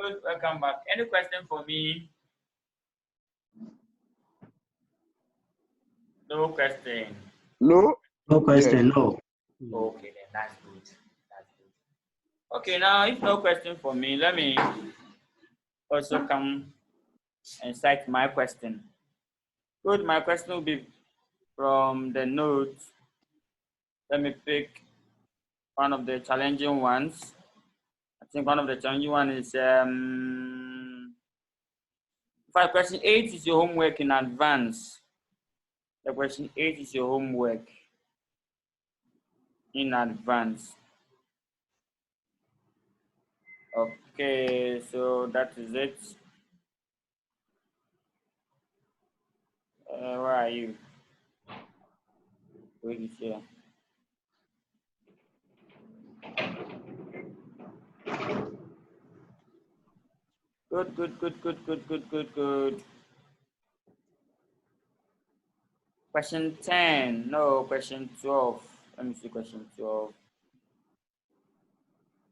good. Welcome back. Any question for me? No question. No. No question, no. Okay, then that's good. That's good. Okay, now if no question for me, let me also come and cite my question. Good, my question will be from the notes. Let me pick one of the challenging ones. I think one of the challenging ones is question 8 is your homework in advance. The question 8 is your homework in advance. Okay, so that is it. Where are you? Wait is here. Good. Question 10. No, question 12. Let me see question 12.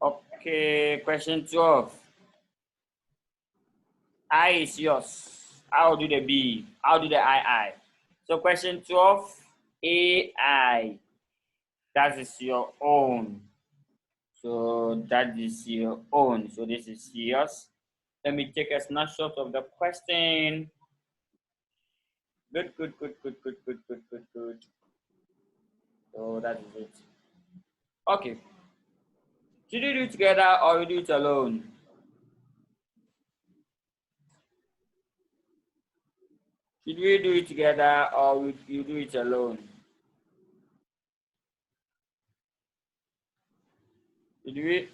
Okay, question 12. I is yours. I'll do the B. I'll do the I. So question 12, AI. That is your own. So that is your own. So this is yours. Let me take a snapshot of the question. Good. So that is it. Okay. Should you do it together or you do it alone? Should we do it together or you do it alone? Should we?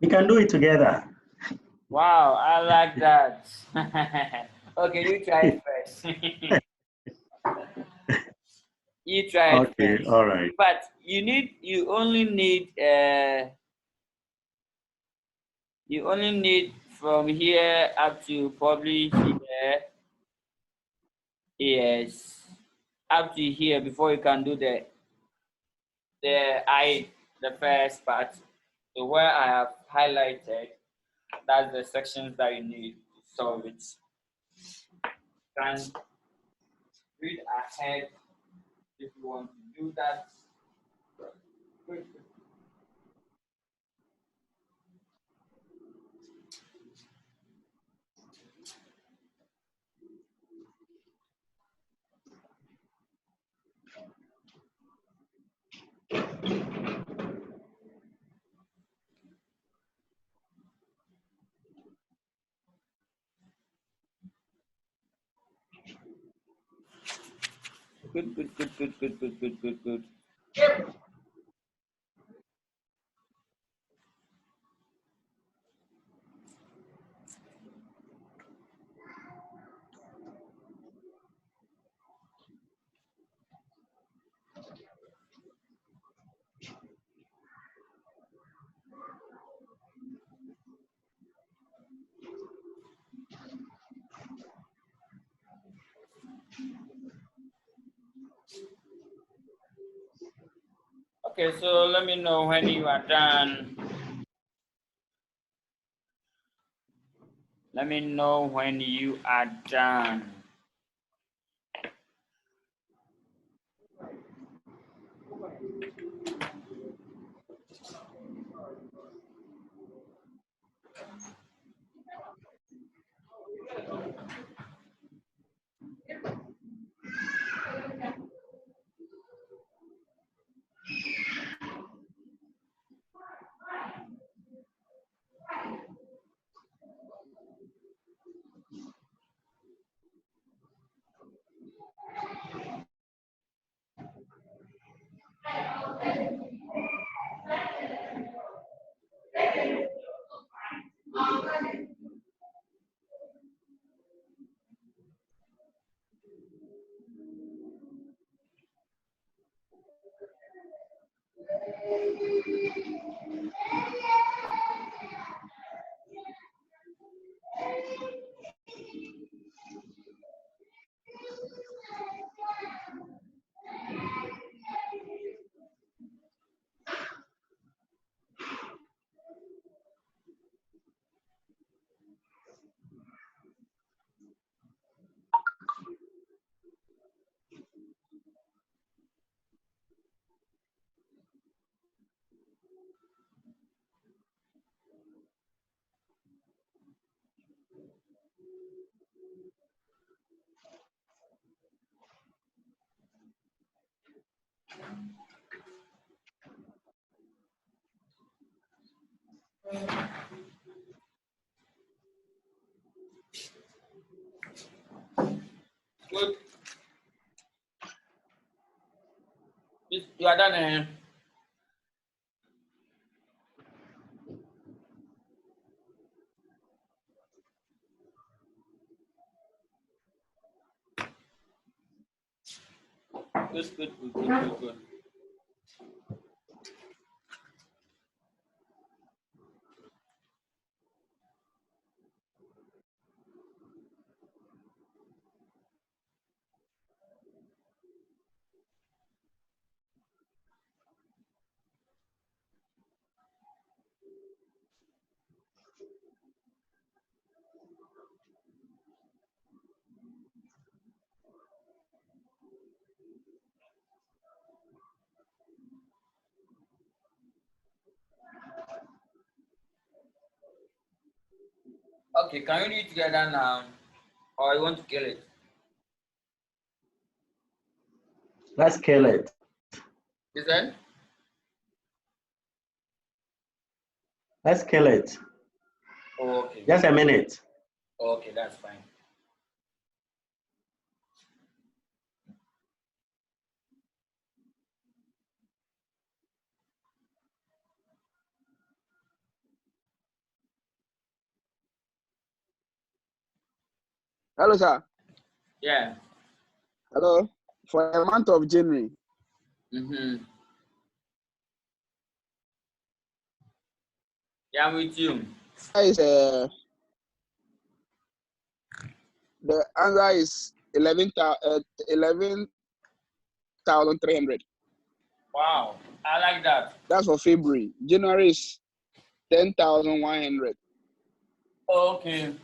We can do it together. Wow, I like that. Okay, you try it first. You try it Okay, first. all right. But you only need from here up to probably here. Yes, up to here before you can do the first part. So where I have highlighted, that's the sections that you need to solve it. Can read ahead if you want to do that. Good. Good. Okay, so let me know when you are done. Let me know when you are done. Good. You are done. Good. Okay, can you do it together now? Or you want to kill it? Let's kill it. Is that? Let's kill it. Oh, okay. Just a minute. Okay, that's fine. Hello, sir. Yeah. Hello. For the month of January. Mm-hmm. Yeah, I'm with you. Is the answer is 11,300. Wow, I like that. That's for February. January is 10,100. Okay.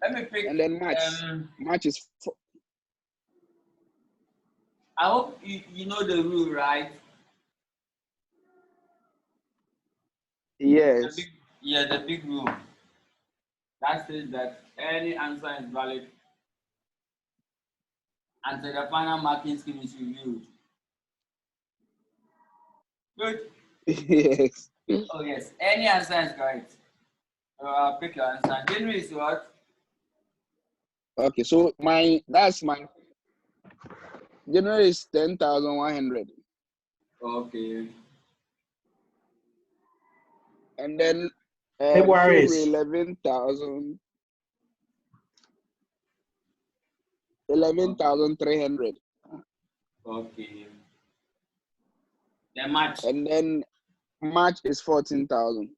Let me pick. And then March is I hope you know the rule, right? yes. The big rule. That says that any answer is valid until the final marking scheme is reviewed. Good. Yes. Oh yes, any answer is correct. Pick your answer. January is what? Okay, so that's my January is 10,100. Okay. And then February February is 11,300. Okay. Then March. And then March is 14,000.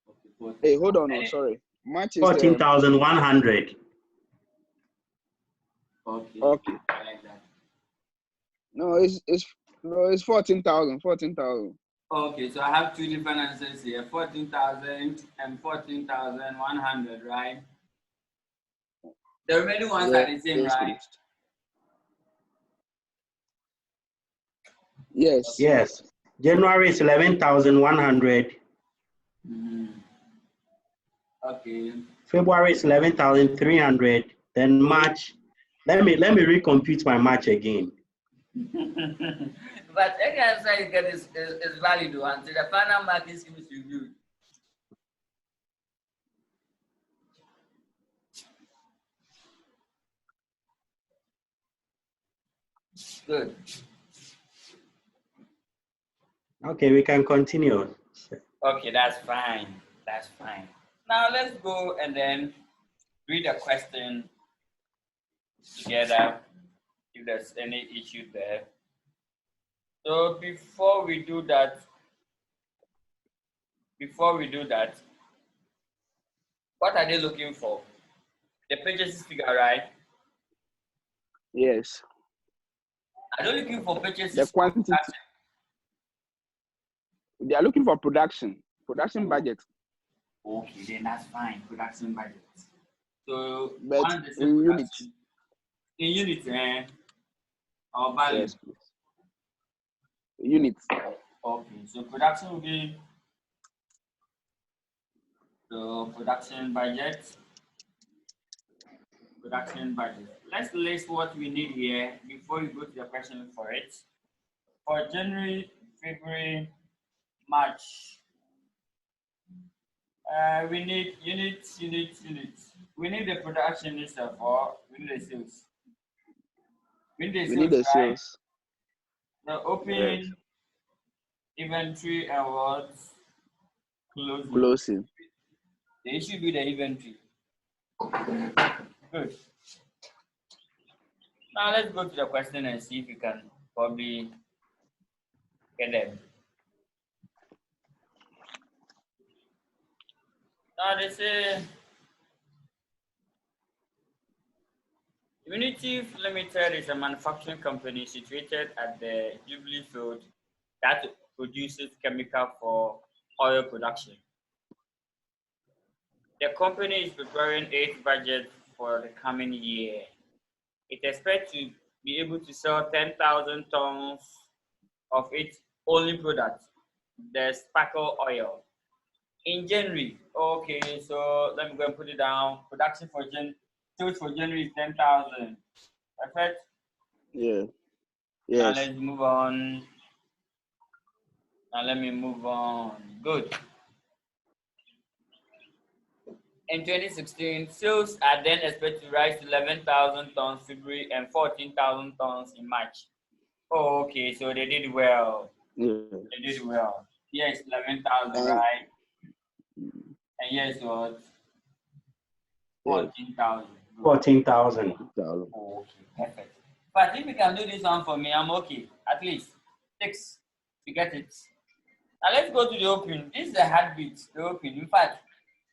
Okay, 14. Hey, hold on, sorry. March is 14,100. Okay. Okay. I like that. No, it's 14,000. 14,000. Okay, so I have two different answers here: 14,000 and 14,100, right? The remaining ones are the same, Yes, right? please. Yes. Yes. January is 11,100. Mm-hmm. Okay. February is 11,300. Then March. Let me recompute my March again. But any answer you get is valid until the final marking scheme is reviewed. Good. Okay, we can continue. Okay, that's fine. That's fine. Now let's go and then read a question together if there's any issue there. So before we do that, what are they looking for? The purchases figure, right? Yes. Are they looking for purchases? The quantity. They are looking for production budget. Okay, then that's fine. Production budget. So But in units. In units, or value? Yes, please. Units. Okay, so production will be the production budget. Let's list what we need here before you go to the question for it. for January, February, March, we need units. We need the production itself, or we need the sales. We need the We sales, need the right? sales. The opening, inventory, and what? Closing. Closing. They should be the inventory. Good. Now let's go to the question and see if you can probably get them. Now they say Unitive Limited is a manufacturing company situated at the Jubilee Field that produces chemical for oil production. The company is preparing its budget for the coming year. It expects to be able to sell 10,000 tons of its only product, the sparkle oil, in January. Okay, so let me go and put it down. Production for sales for January is 10,000. Perfect. Yeah. Now Yes. let's move on. Now let me move on. Good. In 2016, sales are then expected to rise to 11,000 tons February and 14,000 tons in March. Oh, okay, so they did well. Yeah. They did well. Yes, 11,000, right? And yes, what? 14,000. 14,000. Oh, okay, perfect. But if you can do this one for me, I'm okay. At least 6. You get it. Now let's go to the opening. This is the heartbeat, the opening. In fact,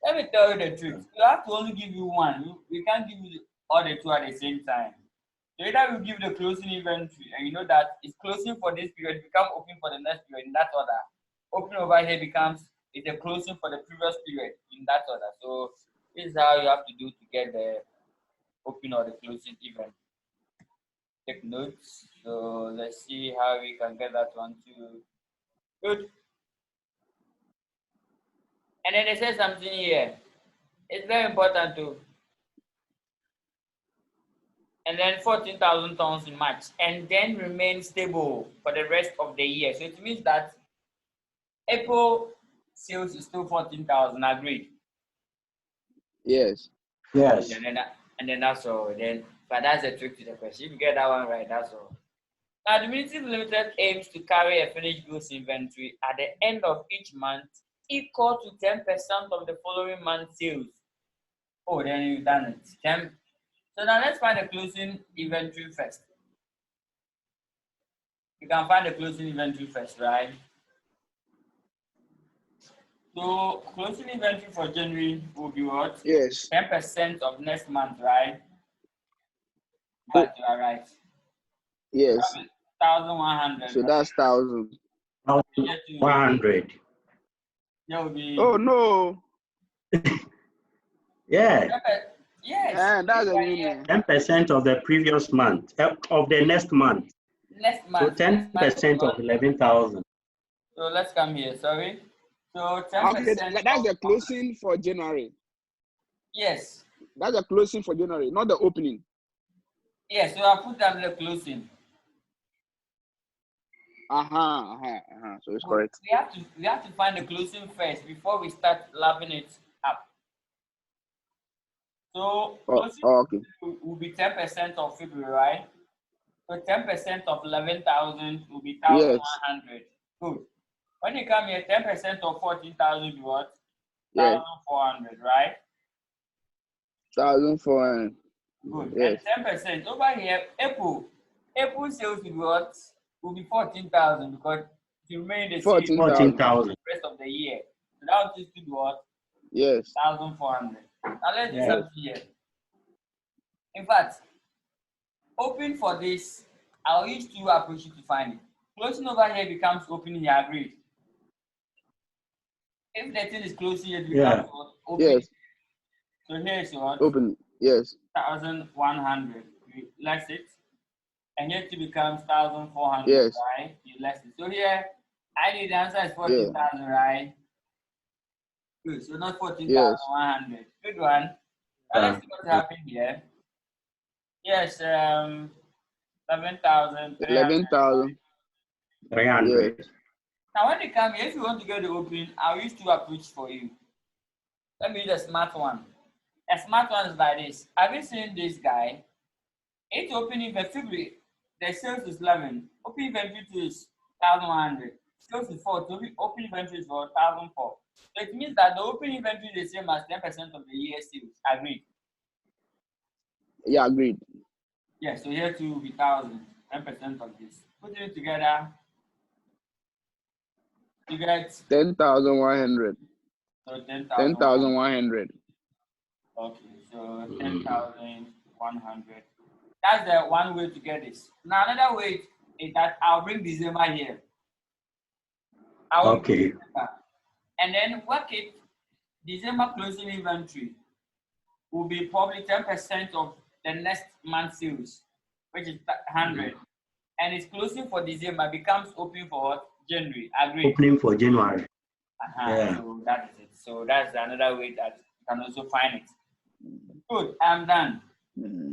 let me tell you the truth. You have to only give you one. We can't give you all the 2 at the same time. So either we give the closing inventory, and you know that it's closing for this period, become open for the next period in that order. Open over here becomes it's a closing for the previous period in that order. So this is how you have to do to get the open or the closing event. Take notes. So let's see how we can get that one too. Good. And then they say something here. It's very important too. And then 14,000 tons in March, and then remain stable for the rest of the year. So it means that April sales is still 14,000. Agreed. Yes. Yes. And then that's all. Then, but that's the trick to the question. If you get that one right, that's all. Now, the Unitive Limited aims to carry a finished goods inventory at the end of each month equal to 10% of the following month's sales. Oh, then you've done it. 10. So now let's find the closing inventory first. You can find the closing inventory first, right? So closing inventory for January will be what? Yes. 10% of next month, right? But you are right. Yes. 1,100. So that's 1,000. 100. There will be. Oh no. Yeah. Yes. Yeah, that's a union. 10% of the previous month, of the next month. Next month. So 10% of 11,000. So let's come here. Sorry. So 10%. Okay, that's the closing for January. Yes. That's the closing for January, not the opening. Yes. So I put down the closing. So it's correct. We have to find the closing first before we start lapping it up. So closing okay. will be 10% of February, right? So 10% of 11,000 will be 1,100. Yes. Good. When you come here, 10% of 14,000 will what? 1,400, right? 1,400. Good. Yes. And 10% over here, April sales will be what? Will be 14,000 because it remain the same 14,000. the rest of the year. So that will just be what? Yes. 1,400. Now let's do something here. In fact, open for this, I'll use 2 approaches to find it. Closing over here becomes opening here, agreed. If the thing is closing, it becomes open. Yes. So here is what? Open. Yes. 1,100. You less it. And here it becomes 1,400. Yes. Right? You less it. So here, I need the answer is 14,000, right? Good. So not 14,100. Yes. Good one. Now let's see what happened here. Yes, 11,000. 11,000. 300. Yes. Now, when they come here, if you want to get the opening, I'll use two approaches for you. Let me use a smart one. A smart one is like this. Have you seen this guy? It's opening for February. The sales is 11. Open inventory is 1,100. Sales is 4. So open inventory is for 1,004. So it means that the open inventory is the same as 10% of the year sales. Agreed? Yeah, agreed. Yeah, so here too will be 1,000. 10% of this. Putting it together, you get 10,100. so 10,000. 10,100. Okay, so 10,100. That's the one way to get this. Now another way is that I'll bring December here. I will Okay. December, and then work it. December closing inventory will be probably 10% of the next month's sales, which is 100. And it's closing for December becomes open for what? January. Agree. Opening for January. Yeah. So that is it. So that's another way that you can also find it. Good. I'm done.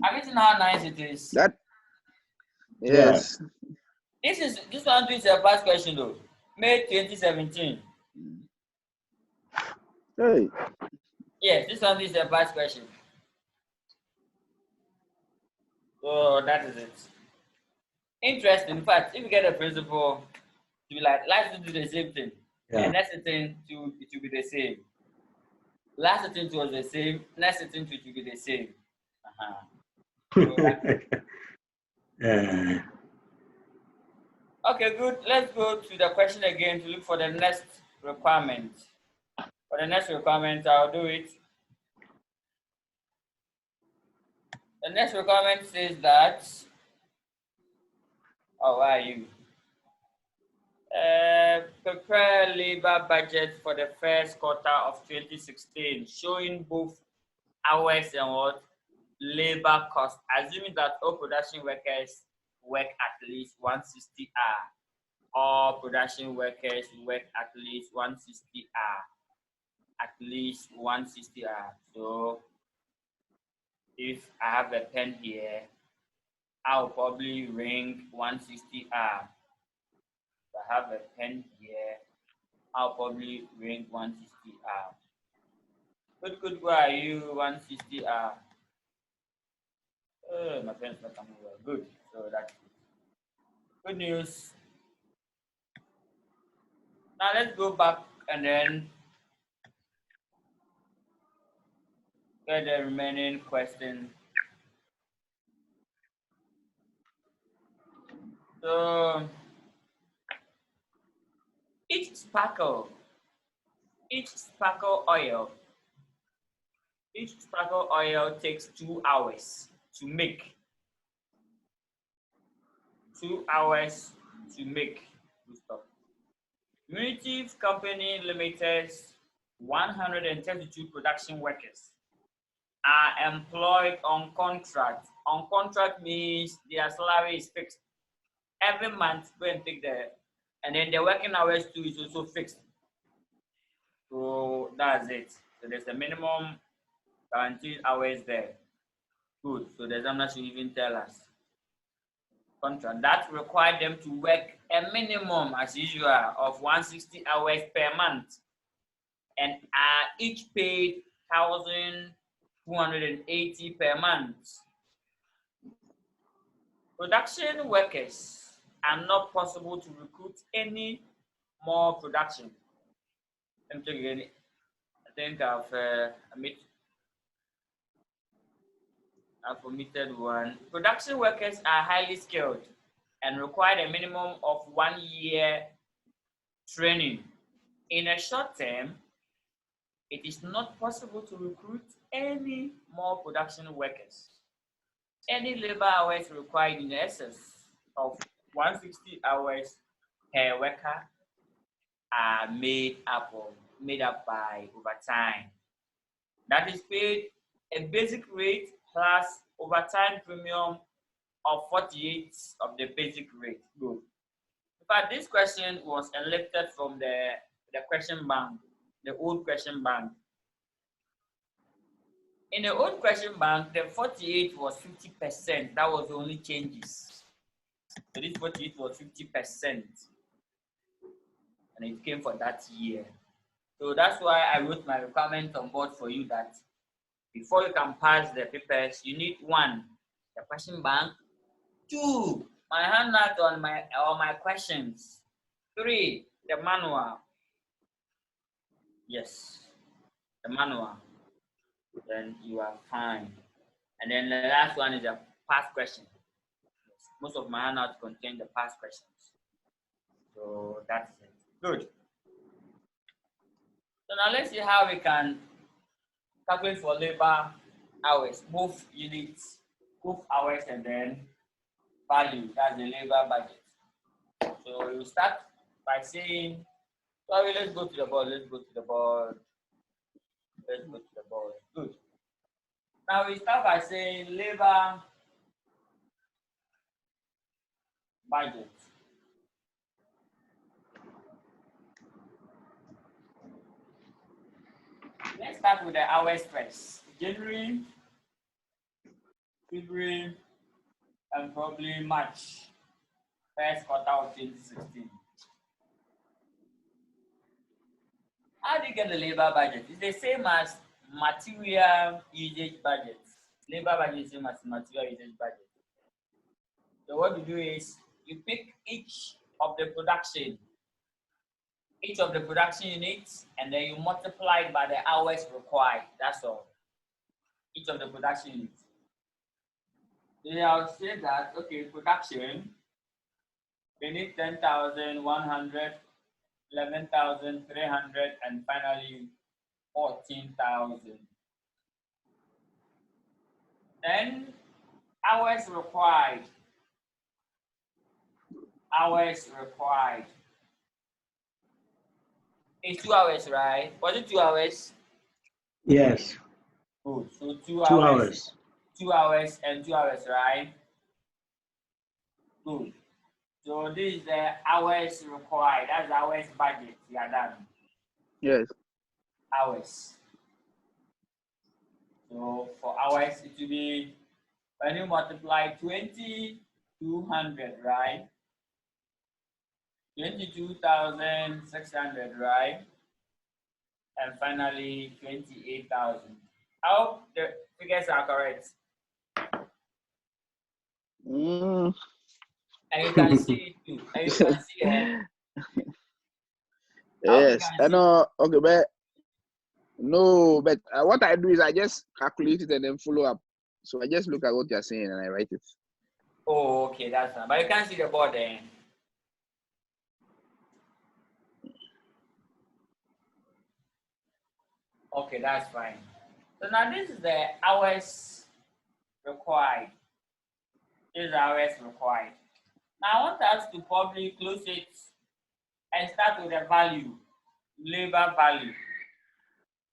Have you seen how nice it is? That. Yes. This one is a past question though. May 2017. Hey. Yes, this one is a past question. So that is it. Interesting. In fact, if you get a principal to be like, let's do the same thing. Yeah. And next thing to it will be the same. Last thing was the same. Next thing it will be the same. Yeah. Okay, good. Let's go to the question again to look for the next requirement. For the next requirement, I'll do it. The next requirement says that, where are you? Prepare labor budget for the first quarter of 2016, showing both hours and what labor cost, assuming that all production workers work at least 160 hours. All production workers work at least 160 hours. At least 160 hours. So if I have a pen here, I'll probably ring 160 hours. If I have a pen here, I'll probably ring 160 hours. Good, where are you? 160 hours. My pen's not coming well. Good. So that's good news. Now let's go back and then get the remaining question. So each sparkle oil takes 2 hours to make. 2 hours to make. Unitive Company Limited's 132 production workers are employed on contract. On contract means their salary is fixed. Every month, go and take and then the working hours too is also fixed. So that's it. So there's a minimum guaranteed hours there. Good. So the examiner should even tell us. Contract that require them to work a minimum, as usual, of 160 hours per month, and are each paid 1,280 per month. Production workers are not possible to recruit any more production. Let me check again. I think I've omitted one. Production workers are highly skilled and require a minimum of 1 year training. In a short term, it is not possible to recruit any more production workers. Any labor hours required in excess of 160 hours per worker are made up by overtime. That is paid a basic rate plus overtime premium of 48 of the basic rate. Good. In fact, this question was lifted from the question bank, the old question bank. In the old question bank, the 48 was 50%. That was the only changes. So this 48 was 50%. and it came for that year. So that's why I wrote my requirement on board for you that before you can pass the papers, you need 1, the question bank, 2, my handout on my questions, 3, the manual. Yes, the manual. Then you are fine. And then the last one is a past question. Yes. Most of my handouts contain the past questions. So that's it. Good. So now let's see how we can calculate for labor hours, both units, both hours, and then value. That's the labor budget. So you start by saying, sorry, let's go to the board. Let's go to the board. Let's go to the board. Good. Now we start by saying labor budget. Let's start with the hours first. January, February, and probably March, first quarter of 2016. How do you get the labor budget? It's the same as material usage budget. Labor budget is the same as material usage budget. So what you do is you pick each of the production units, and then you multiply it by the hours required. That's all. Each of the production units. Then I'll say that, okay, production, they need 10,100, 11,300, and finally 14,000. Then hours required. Hours required. It's 2 hours, right? Was it 2 hours? Yes. Good. So 2 hours. 2 hours and 2 hours, right? Good. So this is the hours required. That's the hours budget. We are done. Yes. Hours. So for hours, it will be, when you multiply 2,200, right? 22,600, right? And finally 28,000. I hope the figures are correct. Mm. And you can see it too. And you can see it. Yes. I know. Okay, but no, but what I do is I just calculate it and then follow up. So I just look at what you're saying and I write it. Oh, okay, that's fine. But you can't see the board then. Okay, that's fine. So now this is the hours required. This is the hours required. Now I want us to probably close it and start with the value, labor value.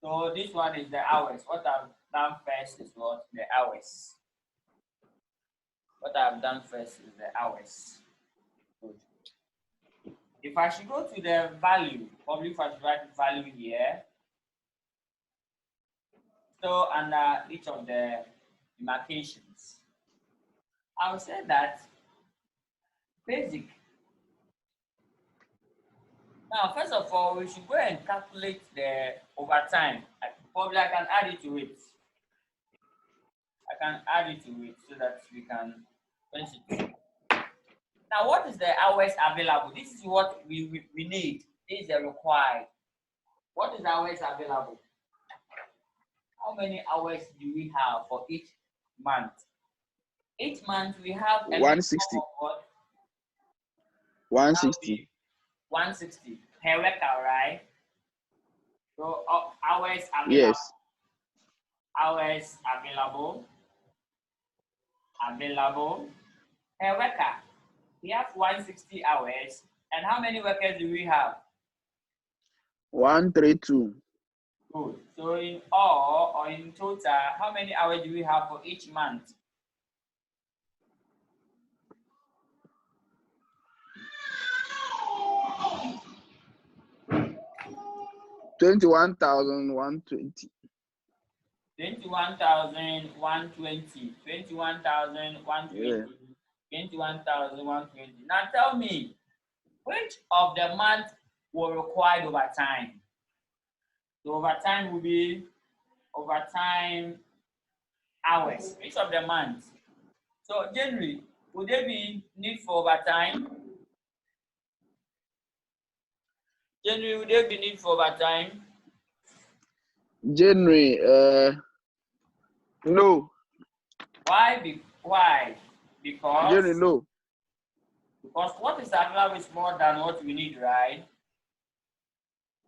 So this one is the hours. What I've done first is what? The hours. What I've done first is the hours. Good. If I should go to the value, probably if I should write value here, so under each of the demarcations, I will say that basic. Now, first of all, we should go and calculate the overtime. Probably I can add it to it. I can add it to it so that we can finish it. Now, what is the hours available? This is what we need. This is the required. What is the hours available? How many hours do we have for each month? Each month we have 160. 160. 160 per worker, right? So hours available. Yes. Hours available per worker. We have 160 hours. And how many workers do we have? 132. Good. So in all or in total, how many hours do we have for each month? $21,120. 21,120. 21,120. Yeah. 21,120. Now tell me, which of the month will require overtime. So overtime will be overtime hours, each of the months. So January, would there be need for overtime? January, would there be need for overtime? January, no. Why? Why? January, no. Because what is available is more than what we need, right?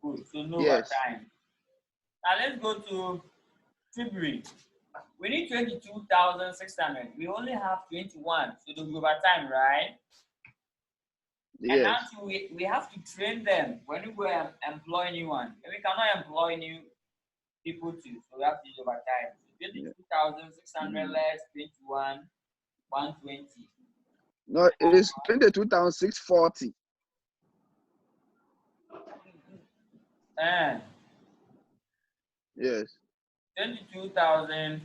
Good. So no Yes. overtime. Now let's go to February. We need 22,600. We only have 21, so there'll be overtime, right? And Yes. now we have to train them when we go and employ new one. And we cannot employ new people too, so we have to use overtime. So 22,600 less 21, 120. No, it is 22,640. Yes. 22,000.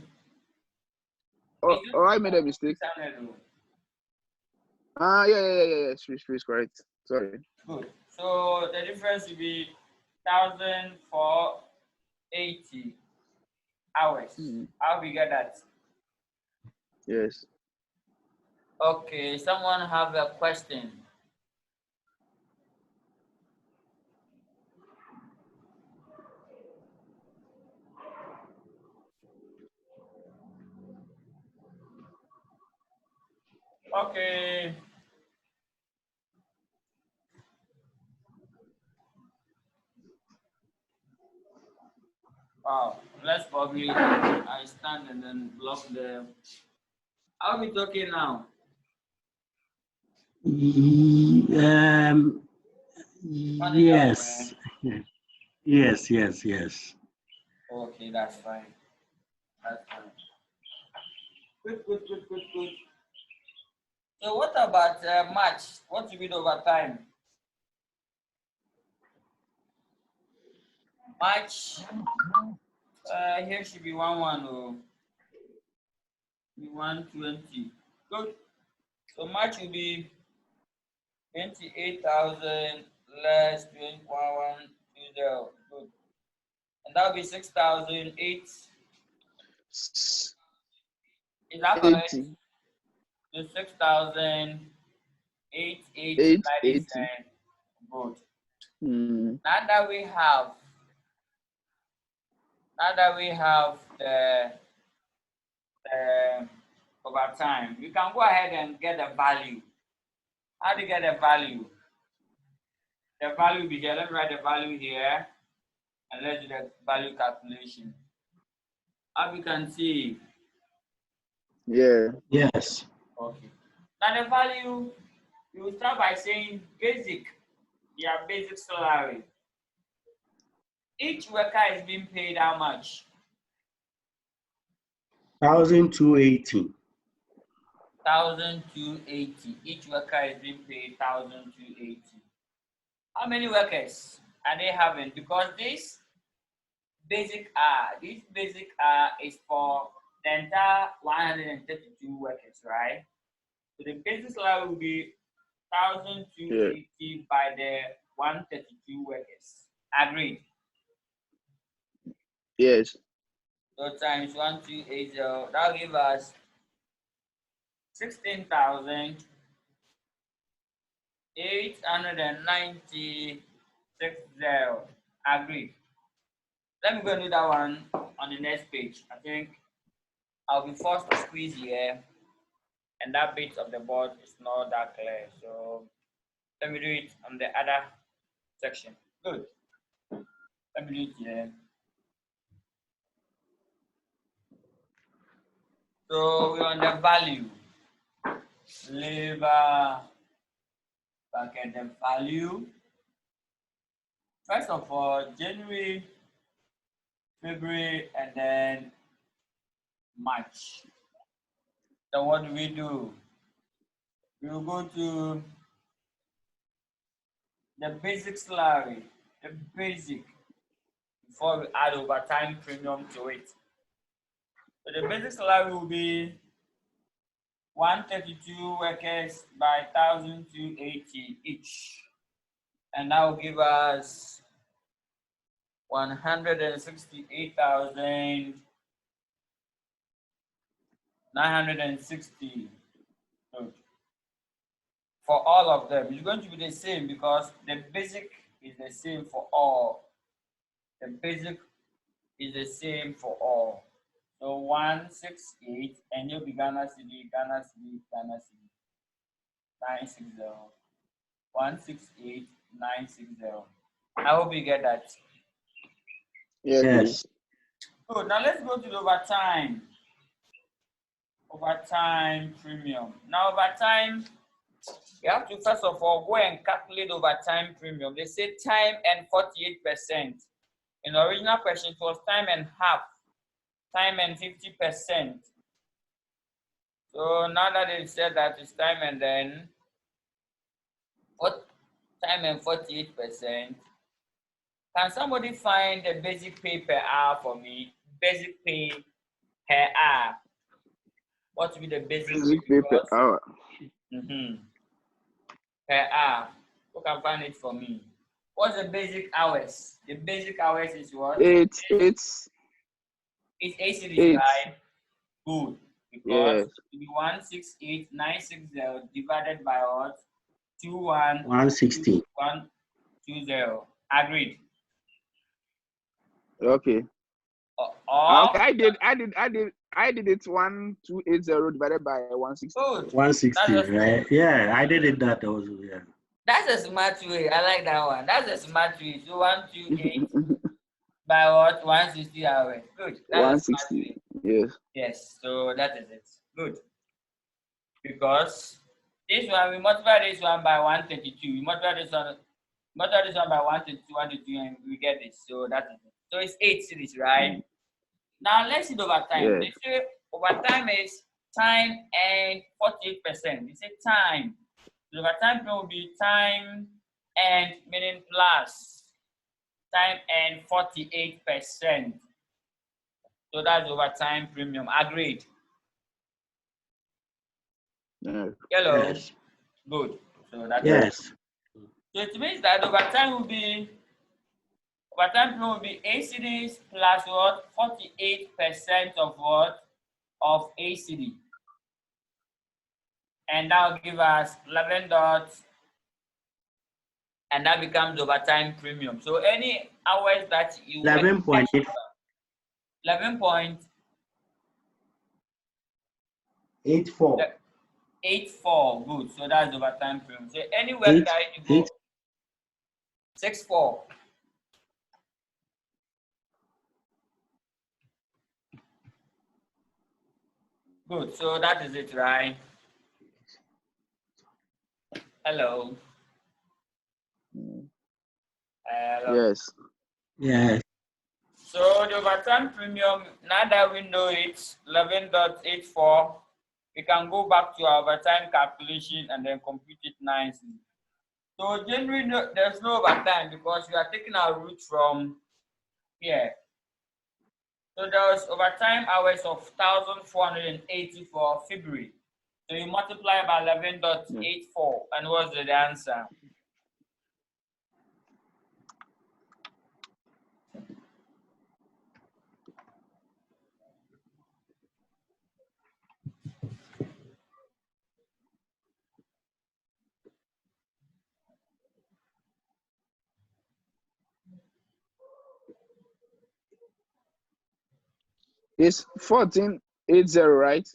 Oh, I made a mistake. Yeah. Please, correct. Sorry. Good. So the difference will be 1,480 hours. How we get that? Yes. Okay, someone have a question? Okay. Wow, let's probably I stand and then block the. How are we talking now? Yes. Yes. Okay, that's fine. That's fine. Good. So what about March? What will be the overtime? March. Here should be 1 or 120. Good. So March will be 28,000 less 21,120. Good. And that will be 6,008. Is that correct? 80. So 6,880 by this end. Good. Now that we have the overtime, you can go ahead and get the value. How do you get the value? The value will be here. Let me write the value here and let's do the value calculation. As you can see. Yeah. Yes. Okay. Now the value, you will start by saying basic, your basic salary. Each worker is being paid how much? 1,280. 1,280. Each worker is being paid 1,280. How many workers are they having? Because this basic is for the entire 132 workers, right? So the basic salary will be 1,280 by the 132 workers. Agreed? Yes. So times 1,280, that will give us 16,896. Agreed. Let me go and do that one on the next page. I think I'll be forced to squeeze here, and that bit of the board is not that clear. So let me do it on the other section. Good. Let me do it here. So we're on the value. Labor bucket, the value. First of all, January, February, and then March. So what do? We will go to the basic salary, the basic, before we add overtime premium to it. So the basic salary will be 132 workers by 1,280 each. And that will give us 168,960. Good. For all of them, it's going to be the same because the basic is the same for all. The basic is the same for all. So 168, and you'll be Ghana City, Ghana City, Ghana City. 960. 168,960. I hope you get that. Yes, Yes. please. Good. Now let's go to the overtime. Overtime premium. Now overtime, you have to first of all go and calculate overtime premium. They say time and 48%. In the original question, it was time and half, time and 50%. So now that they said that it's time and then what time and 48%. Can somebody find the basic pay per hour for me? Basic pay per hour. What would be the basic pay Per hour. Per hour. Who can find it for me? What's the basic hours? The basic hours is what? It's It's 8 cities, right? Good. Because it will be 168,960 divided by what? 160. 120. Agreed. Okay. Okay, I did it 1,280 divided by 160. Good. 160, right? Yeah, I did it that also. Yeah. That's a smart way. I like that one. That's a smart way. So 128 by what? 160 hours. Good. That's 160. Yes. Yes. So that is it. Good. Because this one we multiply this one by 132. We multiply this one by 132, and we get this. So that is it. So it's 8 cities, right? Now let's see the overtime. They say overtime is time and 48%. They say time. The overtime will be time and meaning plus time and 48%. So that's overtime premium. Agreed. Yes. Hello. Yes. Good. So that's Yes. So it means that overtime will be 8 cities plus what? 48% of what? Of ACD. And that will give us 11 dots. And that becomes overtime premium. So any hours that you 11.8. 11.84. 84. Good. So that's overtime premium. So any work that you go 64. Good. So that is it, right? Hello. Hello. Yes. Yes. So the overtime premium, now that we know it's 11.84, we can go back to our overtime calculation and then compute it nicely. So generally, there's no overtime because we are taking our root from here. So there was overtime hours of 1,480 for February. So you multiply by 11.84, and what's the answer? It's 1480, right?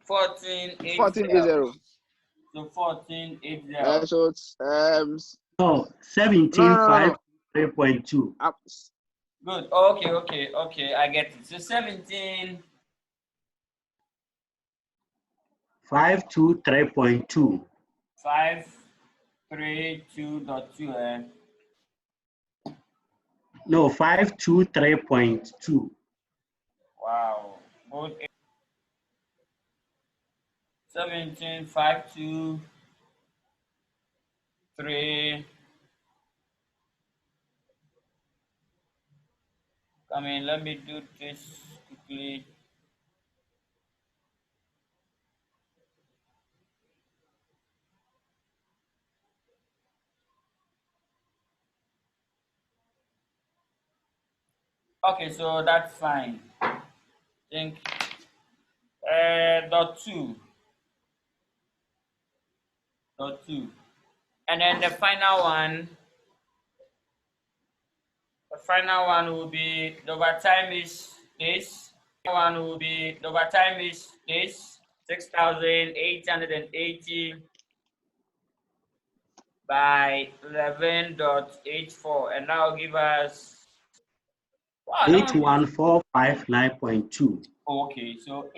1480. 1480. So 1480. So it's Oh, 17.5.3.2. Good. Okay. I get it. So 17. 523.2. 532.2. No, 523.2. Wow. Good. 17, 5, 2, 3. Come in, let me do this quickly. Okay, so that's fine. I think dot two. And then the final one will be the overtime is this. One will be the overtime is this 6,880 by 11.84, and that will give us 81459.2. Okay, so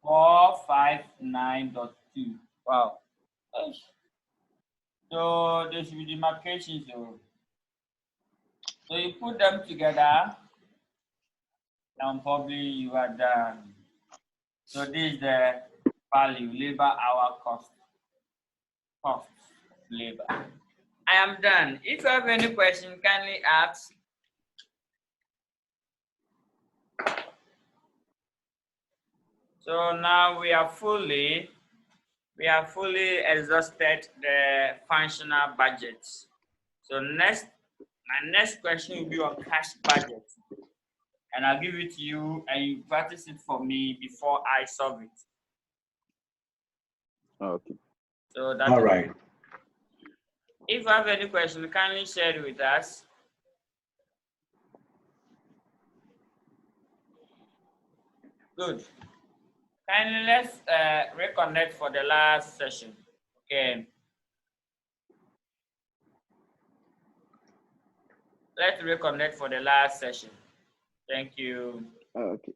81459.2. Wow. So there should be demarcations. So you put them together, and probably you are done. So this is the value, labor hour cost of labor. I am done. If you have any question, kindly ask. So now we have fully exhausted the functional budgets. So my next question will be on cash budget. And I'll give it to you and you practice it for me before I solve it. Okay. So that's All right. If you have any question, kindly share it with us. Good. Kindly let's reconnect for the last session. Okay. Let's reconnect for the last session. Thank you. Okay.